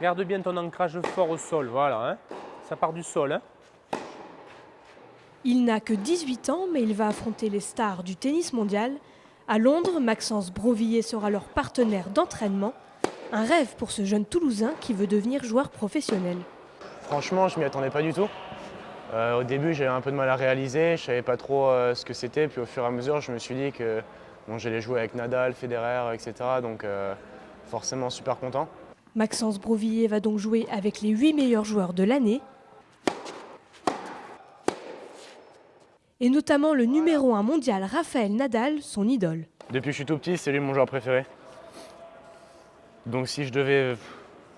Garde bien ton ancrage fort au sol, voilà. Hein. Ça part du sol. Hein. Il n'a que 18 ans, mais il va affronter les stars du tennis mondial. À Londres, Maxence Brovillier sera leur partenaire d'entraînement. Un rêve pour ce jeune Toulousain qui veut devenir joueur professionnel. Franchement, je m'y attendais pas du tout. Au début, j'avais un peu de mal à réaliser, je savais pas trop ce que c'était. Puis au fur et à mesure, je me suis dit que bon, j'allais jouer avec Nadal, Federer, etc. Donc forcément super content. Maxence Brovillier va donc jouer avec les 8 meilleurs joueurs de l'année. Et notamment le numéro 1 mondial Rafael Nadal, son idole. Depuis que je suis tout petit, c'est lui mon joueur préféré. Donc si je devais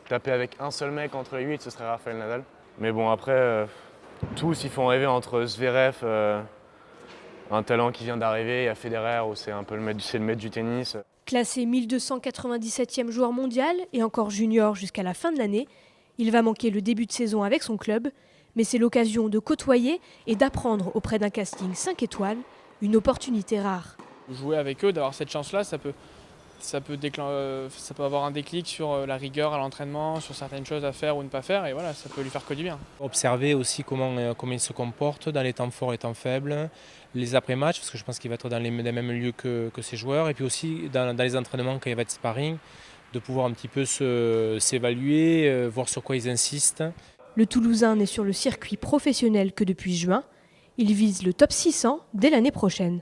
taper avec un seul mec entre les 8, ce serait Rafael Nadal. Mais bon, après, tous ils font rêver entre Zverev, un talent qui vient d'arriver, et à Federer, où c'est un peu le maître du tennis. Classé 1297e joueur mondial et encore junior jusqu'à la fin de l'année, il va manquer le début de saison avec son club, mais c'est l'occasion de côtoyer et d'apprendre auprès d'un casting 5 étoiles, une opportunité rare. Jouer avec eux, d'avoir cette chance-là, ça peut avoir un déclic sur la rigueur à l'entraînement, sur certaines choses à faire ou ne pas faire, et voilà, ça peut lui faire que du bien. Observer aussi comment il se comporte dans les temps forts et temps faibles, les après-matchs, parce que je pense qu'il va être dans les mêmes lieux que ses joueurs, et puis aussi dans les entraînements quand il va être sparring, de pouvoir un petit peu s'évaluer, voir sur quoi ils insistent. Le Toulousain n'est sur le circuit professionnel que depuis juin. Il vise le top 600 dès l'année prochaine.